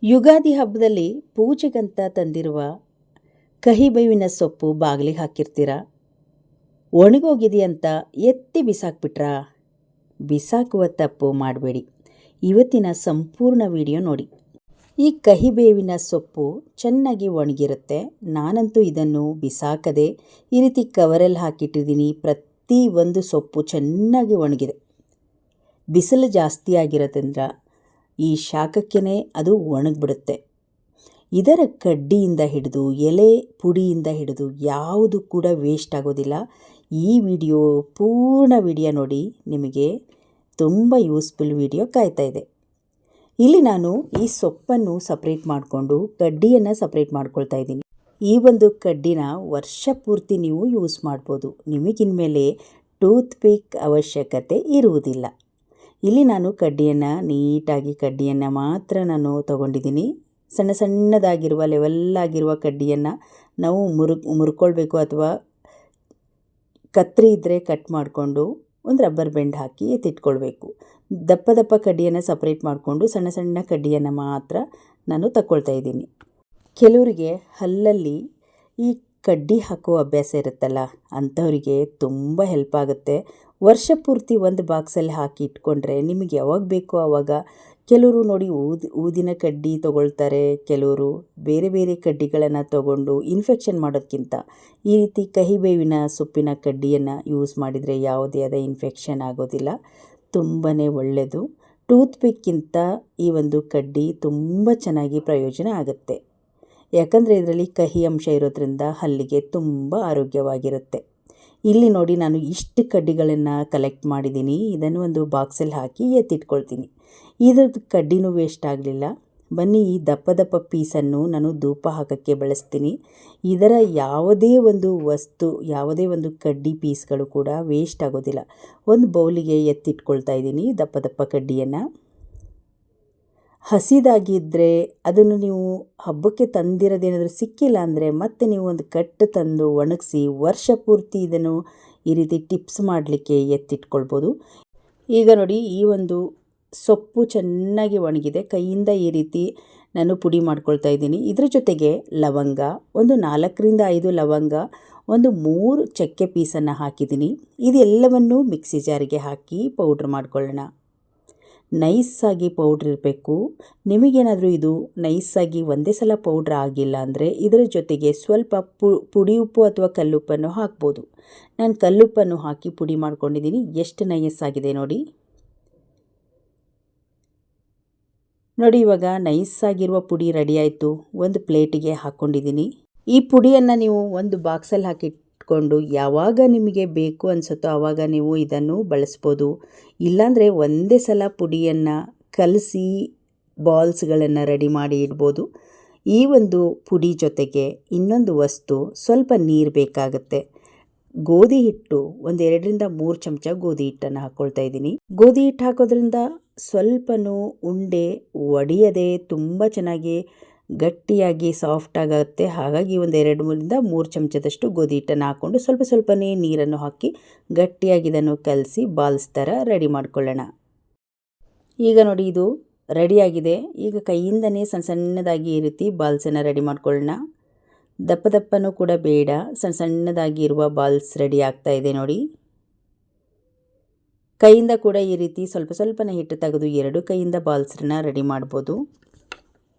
ಯುಗಾದಿ ಹಬ್ಬದಲ್ಲಿ ಪೂಜೆಗಂತ ತಂದಿರುವ ಕಹಿಬೇವಿನ ಸೊಪ್ಪು ಬಾಗಿಲಿಗೆ ಹಾಕಿರ್ತೀರ. ಒಣಗೋಗಿದೆಯಂತ ಎತ್ತಿ ಬಿಸಾಕ್ಬಿಟ್ರಾ? ಬಿಸಾಕುವ ತಪ್ಪು ಮಾಡಬೇಡಿ. ಇವತ್ತಿನ ಸಂಪೂರ್ಣ ವಿಡಿಯೋ ನೋಡಿ. ಈ ಕಹಿಬೇವಿನ ಸೊಪ್ಪು ಚೆನ್ನಾಗಿ ಒಣಗಿರುತ್ತೆ. ನಾನಂತೂ ಇದನ್ನು ಬಿಸಾಕದೆ ಈ ರೀತಿ ಕವರಲ್ಲಿ ಹಾಕಿಟ್ಟಿದ್ದೀನಿ. ಪ್ರತಿ ಒಂದು ಸೊಪ್ಪು ಚೆನ್ನಾಗಿ ಒಣಗಿದೆ. ಬಿಸಿಲು ಜಾಸ್ತಿ ಆಗಿರೋದ್ರಿಂದ ಈ ಶಾಖಕ್ಕೇ ಅದು ಒಣಗಿಬಿಡುತ್ತೆ. ಇದರ ಕಡ್ಡಿಯಿಂದ ಹಿಡಿದು ಎಲೆ ಪುಡಿಯಿಂದ ಹಿಡಿದು ಯಾವುದು ಕೂಡ ವೇಸ್ಟ್ ಆಗೋದಿಲ್ಲ. ಈ ವಿಡಿಯೋ ಪೂರ್ಣ ವಿಡಿಯೋ ನೋಡಿ, ನಿಮಗೆ ತುಂಬ ಯೂಸ್ಫುಲ್ ವಿಡಿಯೋ ಕಾಯ್ತಾ ಇದೆ. ಇಲ್ಲಿ ನಾನು ಈ ಸೊಪ್ಪನ್ನು ಸಪ್ರೇಟ್ ಮಾಡಿಕೊಂಡು ಕಡ್ಡಿಯನ್ನು ಸಪ್ರೇಟ್ ಮಾಡ್ಕೊಳ್ತಾ ಇದ್ದೀನಿ. ಈ ಒಂದು ಕಡ್ಡಿನ ವರ್ಷ ಪೂರ್ತಿ ನೀವು ಯೂಸ್ ಮಾಡ್ಬೋದು. ನಿಮಗಿನ್ಮೇಲೆ ಟೂತ್ ಪಿಕ್ ಅವಶ್ಯಕತೆ ಇರುವುದಿಲ್ಲ. ಇಲ್ಲಿ ನಾನು ಕಡ್ಡಿಯನ್ನು ನೀಟಾಗಿ ಕಡ್ಡಿಯನ್ನು ಮಾತ್ರ ನಾನು ತೊಗೊಂಡಿದ್ದೀನಿ. ಸಣ್ಣ ಸಣ್ಣದಾಗಿರುವ ಲೆವೆಲ್ಲಾಗಿರುವ ಕಡ್ಡಿಯನ್ನು ನಾವು ಮುರ್ಕೊಳ್ಬೇಕು, ಅಥವಾ ಕತ್ರಿ ಇದ್ದರೆ ಕಟ್ ಮಾಡಿಕೊಂಡು ಒಂದು ರಬ್ಬರ್ ಬೆಂಡ್ ಹಾಕಿ ಎತ್ತಿಟ್ಕೊಳ್ಬೇಕು. ದಪ್ಪ ದಪ್ಪ ಕಡ್ಡಿಯನ್ನು ಸಪ್ರೇಟ್ ಮಾಡಿಕೊಂಡು ಸಣ್ಣ ಸಣ್ಣ ಕಡ್ಡಿಯನ್ನು ಮಾತ್ರ ನಾನು ತಗೊಳ್ತಾ ಇದ್ದೀನಿ. ಕೆಲವರಿಗೆ ಹಲ್ಲಲ್ಲಿ ಈ ಕಡ್ಡಿ ಹಾಕೋ ಅಭ್ಯಾಸ ಇರುತ್ತಲ್ಲ, ಅಂಥವರಿಗೆ ತುಂಬ ಹೆಲ್ಪ್ ಆಗುತ್ತೆ. ವರ್ಷ ಪೂರ್ತಿ ಒಂದು ಬಾಕ್ಸಲ್ಲಿ ಹಾಕಿ ಇಟ್ಕೊಂಡ್ರೆ ನಿಮಗೆ ಯಾವಾಗ ಬೇಕೋ ಆವಾಗ, ಕೆಲವರು ನೋಡಿ ಊದಿನ ಕಡ್ಡಿ ತೊಗೊಳ್ತಾರೆ, ಕೆಲವರು ಬೇರೆ ಬೇರೆ ಕಡ್ಡಿಗಳನ್ನು ತೊಗೊಂಡು ಇನ್ಫೆಕ್ಷನ್ ಮಾಡೋದಕ್ಕಿಂತ ಈ ರೀತಿ ಕಹಿಬೇವಿನ ಸೊಪ್ಪಿನ ಕಡ್ಡಿಯನ್ನು ಯೂಸ್ ಮಾಡಿದರೆ ಯಾವುದೇ ಆದ ಇನ್ಫೆಕ್ಷನ್ ಆಗೋದಿಲ್ಲ. ತುಂಬಾ ಒಳ್ಳೆಯದು. ಟೂತ್ ಪಿಕ್ಕಿಂತ ಈ ಒಂದು ಕಡ್ಡಿ ತುಂಬ ಚೆನ್ನಾಗಿ ಪ್ರಯೋಜನ ಆಗುತ್ತೆ. ಯಾಕಂದರೆ ಇದರಲ್ಲಿ ಕಹಿ ಅಂಶ ಇರೋದ್ರಿಂದ ಹಲ್ಲಿಗೆ ತುಂಬ ಆರೋಗ್ಯವಾಗಿರುತ್ತೆ. ಇಲ್ಲಿ ನೋಡಿ, ನಾನು ಇಷ್ಟು ಕಡ್ಡಿಗಳನ್ನು ಕಲೆಕ್ಟ್ ಮಾಡಿದ್ದೀನಿ. ಇದನ್ನು ಒಂದು ಬಾಕ್ಸಲ್ಲಿ ಹಾಕಿ ಎತ್ತಿಟ್ಕೊಳ್ತೀನಿ. ಇದ್ರದ್ದು ಕಡ್ಡಿನೂ ವೇಸ್ಟ್ ಆಗಲಿಲ್ಲ. ಬನ್ನಿ, ಈ ದಪ್ಪ ದಪ್ಪ ಪೀಸನ್ನು ನಾನು ಧೂಪ ಹಾಕೋಕ್ಕೆ ಬಳಸ್ತೀನಿ. ಇದರ ಯಾವುದೇ ಒಂದು ವಸ್ತು, ಯಾವುದೇ ಒಂದು ಕಡ್ಡಿ ಪೀಸ್ಗಳು ಕೂಡ ವೇಸ್ಟ್ ಆಗೋದಿಲ್ಲ. ಒಂದು ಬೌಲಿಗೆ ಎತ್ತಿಟ್ಕೊಳ್ತಾ ಇದ್ದೀನಿ ದಪ್ಪ ದಪ್ಪ ಕಡ್ಡಿಯನ್ನು. ಹಸಿದಾಗಿದ್ದರೆ ಅದನ್ನು ನೀವು ಹಬ್ಬಕ್ಕೆ ತಂದಿರೋದೇನಾದರೂ ಸಿಕ್ಕಿಲ್ಲ ಅಂದರೆ ಮತ್ತೆ ನೀವು ಒಂದು ಕಟ್ಟು ತಂದು ಒಣಗಿಸಿ ವರ್ಷ ಪೂರ್ತಿ ಇದನ್ನು ಈ ರೀತಿ ಟಿಪ್ಸ್ ಮಾಡಲಿಕ್ಕೆ ಎತ್ತಿಟ್ಕೊಳ್ಬೋದು. ಈಗ ನೋಡಿ, ಈ ಒಂದು ಸೊಪ್ಪು ಚೆನ್ನಾಗಿ ಒಣಗಿದೆ. ಕೈಯಿಂದ ಈ ರೀತಿ ನಾನು ಪುಡಿ ಮಾಡ್ಕೊಳ್ತಾ ಇದ್ದೀನಿ. ಇದ್ರ ಜೊತೆಗೆ ಲವಂಗ, ಒಂದು 4ರಿಂದ 5 ಲವಂಗ, ಒಂದು 3 ಚಕ್ಕೆ ಪೀಸನ್ನು ಹಾಕಿದ್ದೀನಿ. ಇದೆಲ್ಲವನ್ನು ಮಿಕ್ಸಿ ಜಾರಿಗೆ ಹಾಕಿ ಪೌಡ್ರ್ ಮಾಡ್ಕೊಳ್ಳೋಣ. ನೈಸಾಗಿ ಪೌಡ್ರ್ ಇರಬೇಕು. ನಿಮಗೇನಾದರೂ ಇದು ನೈಸಾಗಿ ಒಂದೇ ಸಲ ಪೌಡ್ರ್ ಆಗಿಲ್ಲ ಅಂದರೆ ಇದರ ಜೊತೆಗೆ ಸ್ವಲ್ಪ ಪುಡಿ ಉಪ್ಪು ಅಥವಾ ಕಲ್ಲುಪ್ಪನ್ನು ಹಾಕ್ಬೋದು. ನಾನು ಕಲ್ಲುಪ್ಪನ್ನು ಹಾಕಿ ಪುಡಿ ಮಾಡ್ಕೊಂಡಿದ್ದೀನಿ. ಎಷ್ಟು ನೈಸಾಗಿದೆ ನೋಡಿ. ಇವಾಗ ನೈಸಾಗಿರುವ ಪುಡಿ ರೆಡಿ ಆಯಿತು. ಒಂದು ಪ್ಲೇಟಿಗೆ ಹಾಕ್ಕೊಂಡಿದ್ದೀನಿ. ಈ ಪುಡಿಯನ್ನು ನೀವು ಒಂದು ಬಾಕ್ಸಲ್ಲಿ ಹಾಕಿಟ್ಕೊಂಡು ಯಾವಾಗ ನಿಮಗೆ ಬೇಕು ಅನಿಸುತ್ತೋ ಆವಾಗ ನೀವು ಇದನ್ನು ಬಳಸ್ಬೋದು. ಇಲ್ಲಾಂದರೆ ಒಂದೇ ಸಲ ಪುಡಿಯನ್ನು ಕಲಸಿ ಬಾಲ್ಸ್ಗಳನ್ನು ರೆಡಿ ಮಾಡಿ ಇಡ್ಬೋದು. ಈ ಒಂದು ಪುಡಿ ಜೊತೆಗೆ ಇನ್ನೊಂದು ವಸ್ತು, ಸ್ವಲ್ಪ ನೀರು ಬೇಕಾಗುತ್ತೆ. ಗೋಧಿ ಹಿಟ್ಟು, ಒಂದು 2ರಿಂದ 3 ಚಮಚ ಗೋಧಿ ಹಿಟ್ಟನ್ನು ಹಾಕ್ಕೊಳ್ತಾ ಇದ್ದೀನಿ. ಗೋಧಿ ಹಿಟ್ಟು ಹಾಕೋದ್ರಿಂದ ಸ್ವಲ್ಪನೂ ಉಂಡೆ ಒಡೆಯದೆ ತುಂಬ ಚೆನ್ನಾಗಿ ಗಟ್ಟಿಯಾಗಿ ಸಾಫ್ಟ್ ಆಗುತ್ತೆ. ಹಾಗಾಗಿ ಒಂದು 2-3ರಿಂದ 3 ಚಮಚದಷ್ಟು ಗೋಧಿ ಹಿಟ್ಟನ್ನು ಹಾಕ್ಕೊಂಡು ಸ್ವಲ್ಪನೇ ನೀರನ್ನು ಹಾಕಿ ಗಟ್ಟಿಯಾಗಿ ಇದನ್ನು ಕಲಸಿ ಬಾಲ್ಸ್ ಥರ ರೆಡಿ ಮಾಡ್ಕೊಳ್ಳೋಣ. ಈಗ ನೋಡಿ, ಇದು ರೆಡಿಯಾಗಿದೆ. ಈಗ ಕೈಯಿಂದನೇ ಸಣ್ಣದಾಗಿ ಈ ರೀತಿ ಬಾಲ್ಸನ್ನು ರೆಡಿ ಮಾಡ್ಕೊಳ್ಳೋಣ. ದಪ್ಪ ದಪ್ಪನೂ ಕೂಡ ಬೇಡ, ಸಣ್ಣದಾಗಿ ಇರುವ ಬಾಲ್ಸ್ ರೆಡಿ ಆಗ್ತಾ ಇದೆ ನೋಡಿ. ಕೈಯಿಂದ ಕೂಡ ಈ ರೀತಿ ಸ್ವಲ್ಪನೇ ಹಿಟ್ಟು ತೆಗೆದು 2 ಕೈಯಿಂದ ಬಾಲ್ಸನ್ನು ರೆಡಿ ಮಾಡ್ಬೋದು.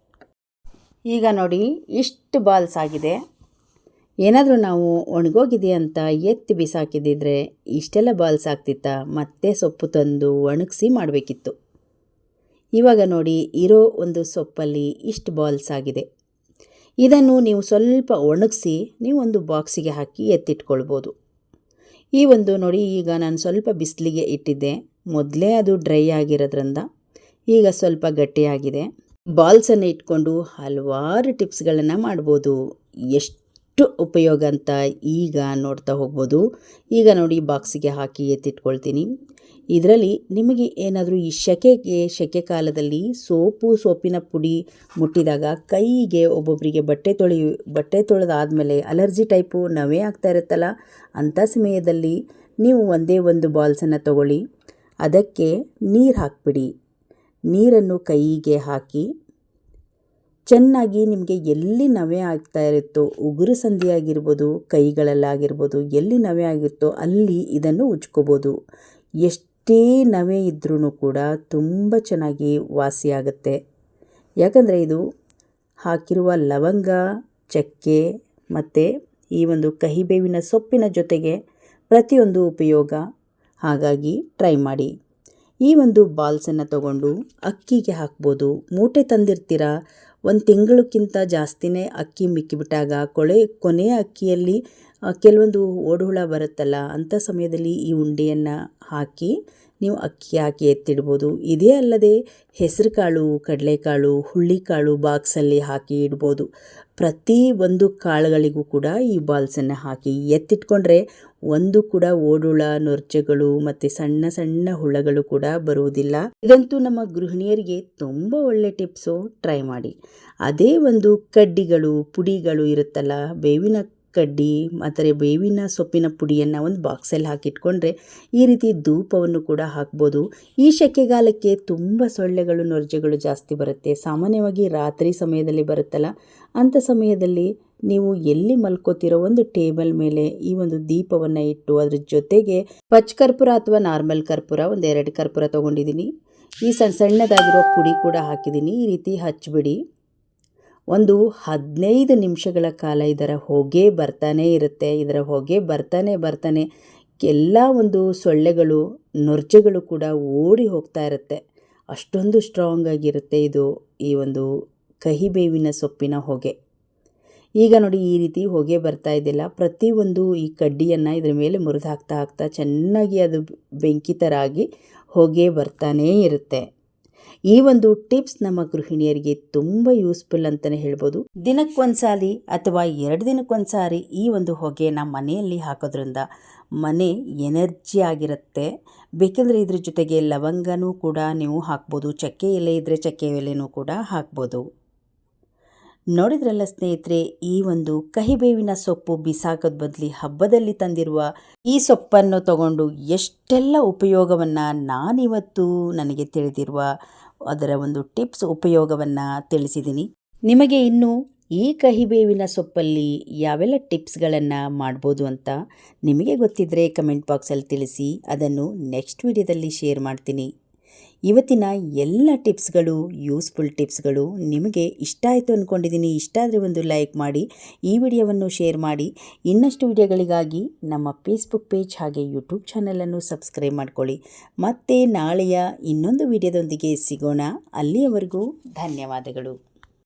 ಈಗ ನೋಡಿ, ಇಷ್ಟು ಬಾಲ್ಸ್ ಆಗಿದೆ. ಏನಾದರೂ ನಾವು ಒಣಗೋಗಿದೆ ಅಂತ ಎತ್ತಿ ಬಿಸಾಕಿದ್ದಿದ್ರೆ ಇಷ್ಟೆಲ್ಲ ಬಾಲ್ಸ್ ಆಗ್ತಿತ್ತಾ? ಮತ್ತೆ ಸೊಪ್ಪು ತಂದು ಒಣಗಿಸಿ ಮಾಡಬೇಕಿತ್ತು. ಇವಾಗ ನೋಡಿ, ಇರೋ ಒಂದು ಸೊಪ್ಪಲ್ಲಿ ಇಷ್ಟು ಬಾಲ್ಸ್ ಆಗಿದೆ. ಇದನ್ನು ನೀವು ಸ್ವಲ್ಪ ಒಣಗಿಸಿ ನೀವು ಒಂದು ಬಾಕ್ಸಿಗೆ ಹಾಕಿ ಎತ್ತಿಟ್ಕೊಳ್ಬೋದು. ಈ ಒಂದು ನೋಡಿ, ಈಗ ನಾನು ಸ್ವಲ್ಪ ಬಿಸಿಲಿಗೆ ಇಟ್ಟಿದ್ದೆ. ಮೊದಲೇ ಅದು ಡ್ರೈ ಆಗಿರೋದ್ರಿಂದ ಈಗ ಸ್ವಲ್ಪ ಗಟ್ಟಿಯಾಗಿದೆ. ಬಾಲ್ಸನ್ನು ಇಟ್ಕೊಂಡು ಹಲವಾರು ಟಿಪ್ಸ್ಗಳನ್ನು ಮಾಡ್ಬೋದು. ಎಷ್ಟು ಉಪಯೋಗ ಅಂತ ಈಗ ನೋಡ್ತಾ ಹೋಗ್ಬೋದು. ಈಗ ನೋಡಿ, ಬಾಕ್ಸಿಗೆ ಹಾಕಿ ಎತ್ತಿಟ್ಕೊಳ್ತೀನಿ. ಇದರಲ್ಲಿ ನಿಮಗೆ ಏನಾದರೂ ಈ ಸೆಕೆ ಕಾಲದಲ್ಲಿ ಸೋಪಿನ ಪುಡಿ ಮುಟ್ಟಿದಾಗ ಕೈಗೆ ಒಬ್ಬೊಬ್ಬರಿಗೆ ಬಟ್ಟೆ ತೊಳೆದಾದಮೇಲೆ ಅಲರ್ಜಿ ಟೈಪು ನವೆ ಆಗ್ತಾ ಇರುತ್ತಲ್ಲ, ಅಂಥ ಸಮಯದಲ್ಲಿ ನೀವು ಒಂದೇ ಒಂದು ಬಾಲ್ಸನ್ನು ತಗೊಳ್ಳಿ, ಅದಕ್ಕೆ ನೀರು ಹಾಕಿಬಿಡಿ. ನೀರನ್ನು ಕೈಗೆ ಹಾಕಿ ಚೆನ್ನಾಗಿ ನಿಮಗೆ ಎಲ್ಲಿ ನವೆ ಆಗ್ತಾ ಇರುತ್ತೋ, ಉಗುರು ಸಂಧಿ ಆಗಿರ್ಬೋದು, ಕೈಗಳಲ್ಲಾಗಿರ್ಬೋದು, ಎಲ್ಲಿ ನವೆ ಆಗಿರುತ್ತೋ ಅಲ್ಲಿ ಇದನ್ನು ಉಜ್ಕೋಬೋದು. ಎಷ್ಟೇ ನವೆ ಇದ್ರೂ ಕೂಡ ತುಂಬ ಚೆನ್ನಾಗಿ ವಾಸಿಯಾಗುತ್ತೆ. ಯಾಕಂದರೆ ಇದು ಹಾಕಿರುವ ಲವಂಗ, ಚಕ್ಕೆ ಮತ್ತು ಈ ಒಂದು ಕಹಿಬೇವಿನ ಸೊಪ್ಪಿನ ಜೊತೆಗೆ ಪ್ರತಿಯೊಂದು ಉಪಯೋಗ. ಹಾಗಾಗಿ ಟ್ರೈ ಮಾಡಿ. ಈ ಒಂದು ಬಾಲ್ಸನ್ನು ತಗೊಂಡು ಅಕ್ಕಿಗೆ ಹಾಕ್ಬೋದು. ಮೂಟೆ ತಂದಿರ್ತೀರ, ಒಂದು ತಿಂಗಳಕ್ಕಿಂತ ಜಾಸ್ತಿನೇ ಅಕ್ಕಿ ಮಿಕ್ಕಿಬಿಟ್ಟಾಗ ಕೊನೆಯ ಅಕ್ಕಿಯಲ್ಲಿ ಕೆಲವೊಂದು ಓಡುಹುಳ ಬರುತ್ತಲ್ಲ, ಅಂಥ ಸಮಯದಲ್ಲಿ ಈ ಉಂಡೆಯನ್ನು ಹಾಕಿ ನೀವು ಅಕ್ಕಿ ಹಾಕಿ ಎತ್ತಿಡ್ಬೋದು. ಇದೇ ಅಲ್ಲದೆ ಹೆಸರು ಕಾಳು, ಕಡಲೆಕಾಳು, ಹುಳ್ಳಿಕಾಳು ಬಾಕ್ಸಲ್ಲಿ ಹಾಕಿ ಇಡ್ಬೋದು. ಪ್ರತಿ ಒಂದು ಕಾಳುಗಳಿಗೂ ಕೂಡ ಈ ಬಾಲ್ಸನ್ನು ಹಾಕಿ ಎತ್ತಿಟ್ಕೊಂಡ್ರೆ ಒಂದು ಕೂಡ ಓಡುಳ, ನೊರ್ಚೆಗಳು ಮತ್ತು ಸಣ್ಣ ಸಣ್ಣ ಹುಳಗಳು ಕೂಡ ಬರುವುದಿಲ್ಲ. ಇದಂತೂ ನಮ್ಮ ಗೃಹಿಣಿಯರಿಗೆ ತುಂಬ ಒಳ್ಳೆ ಟಿಪ್ಸು. ಟ್ರೈ ಮಾಡಿ. ಅದೇ ಒಂದು ಕಡ್ಡಿಗಳು, ಪುಡಿಗಳು ಇರುತ್ತಲ್ಲ, ಬೇವಿನ ಕಡ್ಡಿ ಮತ್ತು ಬೇವಿನ ಸೊಪ್ಪಿನ ಪುಡಿಯನ್ನು ಒಂದು ಬಾಕ್ಸಲ್ಲಿ ಹಾಕಿಟ್ಕೊಂಡ್ರೆ ಈ ರೀತಿ ಧೂಪವನ್ನು ಕೂಡ ಹಾಕ್ಬೋದು. ಈ ಸೆಕೆಗಾಲಕ್ಕೆ ತುಂಬ ಸೊಳ್ಳೆಗಳು, ನೊರ್ಜೆಗಳು ಜಾಸ್ತಿ ಬರುತ್ತೆ. ಸಾಮಾನ್ಯವಾಗಿ ರಾತ್ರಿ ಸಮಯದಲ್ಲಿ ಬರುತ್ತಲ್ಲ, ಅಂಥ ಸಮಯದಲ್ಲಿ ನೀವು ಎಲ್ಲಿ ಮಲ್ಕೋತಿರೋ ಒಂದು ಟೇಬಲ್ ಮೇಲೆ ಈ ಒಂದು ದೀಪವನ್ನು ಇಟ್ಟು ಅದ್ರ ಜೊತೆಗೆ ಪಚ್ ಕರ್ಪೂರ ಅಥವಾ ನಾರ್ಮಲ್ ಕರ್ಪೂರ, ಒಂದು 2 ಕರ್ಪೂರ ತೊಗೊಂಡಿದ್ದೀನಿ. ಈ ಸಣ್ಣದಾಗಿರೋ ಪುಡಿ ಕೂಡ ಹಾಕಿದ್ದೀನಿ. ಈ ರೀತಿ ಹಚ್ಬಿಡಿ. ಒಂದು 15 ನಿಮಿಷಗಳ ಕಾಲ ಇದರ ಹೊಗೆ ಬರ್ತಾನೇ ಇರುತ್ತೆ. ಇದರ ಹೊಗೆ ಬರ್ತಾನೆ ಎಲ್ಲ ಒಂದು ಸೊಳ್ಳೆಗಳು, ನೊರ್ಜೆಗಳು ಕೂಡ ಓಡಿ ಹೋಗ್ತಾ ಇರುತ್ತೆ. ಅಷ್ಟೊಂದು ಸ್ಟ್ರಾಂಗ್ ಆಗಿರುತ್ತೆ ಇದು, ಈ ಒಂದು ಕಹಿಬೇವಿನ ಸೊಪ್ಪಿನ ಹೊಗೆ. ಈಗ ನೋಡಿ, ಈ ರೀತಿ ಹೊಗೆ ಬರ್ತಾ ಇದೆಯಲ್ಲ, ಪ್ರತಿಯೊಂದು ಈ ಕಡ್ಡಿಯನ್ನು ಇದ್ರ ಮೇಲೆ ಮುರಿದು ಹಾಕ್ತಾ ಚೆನ್ನಾಗಿ ಅದು ಬೆಂಕಿ ಥರ ಆಗಿ ಹೊಗೆ ಬರ್ತಾನೇ ಇರುತ್ತೆ. ಈ ಒಂದು ಟಿಪ್ಸ್ ನಮ್ಮ ಗೃಹಿಣಿಯರಿಗೆ ತುಂಬ ಯೂಸ್ಫುಲ್ ಅಂತಲೇ ಹೇಳ್ಬೋದು. ದಿನಕ್ಕೊಂದ್ಸಾರಿ ಅಥವಾ 2 ದಿನಕ್ಕೊಂದ್ಸಾರಿ ಈ ಒಂದು ಹೊಗೆನ ಮನೆಯಲ್ಲಿ ಹಾಕೋದ್ರಿಂದ ಮನೆ ಎನರ್ಜಿ ಆಗಿರುತ್ತೆ. ಬೇಕೆಂದರೆ ಇದ್ರ ಜೊತೆಗೆ ಲವಂಗನೂ ಕೂಡ ನೀವು ಹಾಕ್ಬೋದು. ಚಕ್ಕೆ ಎಲೆ ಇದ್ದರೆ ಚಕ್ಕೆ ಎಲೆನೂ ಕೂಡ ಹಾಕ್ಬೋದು. ನೋಡಿದ್ರಲ್ಲ ಸ್ನೇಹಿತರೆ, ಈ ಒಂದು ಕಹಿಬೇವಿನ ಸೊಪ್ಪು ಬಿಸಾಕೋದ್ ಬದಲಿ ಹಬ್ಬದಲ್ಲಿ ತಂದಿರುವ ಈ ಸೊಪ್ಪನ್ನು ತಗೊಂಡು ಎಷ್ಟೆಲ್ಲ ಉಪಯೋಗವನ್ನು ನಾನಿವತ್ತು ನನಗೆ ತಿಳಿದಿರುವ ಅದರ ಒಂದು ಟಿಪ್ಸ್ ಉಪಯೋಗವನ್ನು ತಿಳಿಸಿದ್ದೀನಿ. ನಿಮಗೆ ಇನ್ನೂ ಈ ಕಹಿಬೇವಿನ ಸೊಪ್ಪಲ್ಲಿ ಯಾವೆಲ್ಲ ಟಿಪ್ಸ್ಗಳನ್ನು ಮಾಡ್ಬೋದು ಅಂತ ನಿಮಗೆ ಗೊತ್ತಿದ್ದರೆ ಕಮೆಂಟ್ ಬಾಕ್ಸಲ್ಲಿ ತಿಳಿಸಿ. ಅದನ್ನು ನೆಕ್ಸ್ಟ್ ವಿಡಿಯೋದಲ್ಲಿ ಶೇರ್ ಮಾಡ್ತೀನಿ. ಇವತ್ತಿನ ಎಲ್ಲ ಟಿಪ್ಸ್ಗಳು, ಯೂಸ್ಫುಲ್ ಟಿಪ್ಸ್ಗಳು ನಿಮಗೆ ಇಷ್ಟ ಆಯಿತು ಅಂದ್ಕೊಂಡಿದ್ದೀನಿ. ಇಷ್ಟ ಆದರೆ ಒಂದು ಲೈಕ್ ಮಾಡಿ, ಈ ವಿಡಿಯೋವನ್ನು ಶೇರ್ ಮಾಡಿ. ಇನ್ನಷ್ಟು ವಿಡಿಯೋಗಳಿಗಾಗಿ ನಮ್ಮ ಫೇಸ್ಬುಕ್ ಪೇಜ್ ಹಾಗೆ ಯೂಟ್ಯೂಬ್ ಚಾನಲನ್ನು ಸಬ್ಸ್ಕ್ರೈಬ್ ಮಾಡ್ಕೊಳ್ಳಿ. ಮತ್ತೆ ನಾಳೆಯ ಇನ್ನೊಂದು ವಿಡಿಯೋದೊಂದಿಗೆ ಸಿಗೋಣ. ಅಲ್ಲಿಯವರೆಗೂ ಧನ್ಯವಾದಗಳು.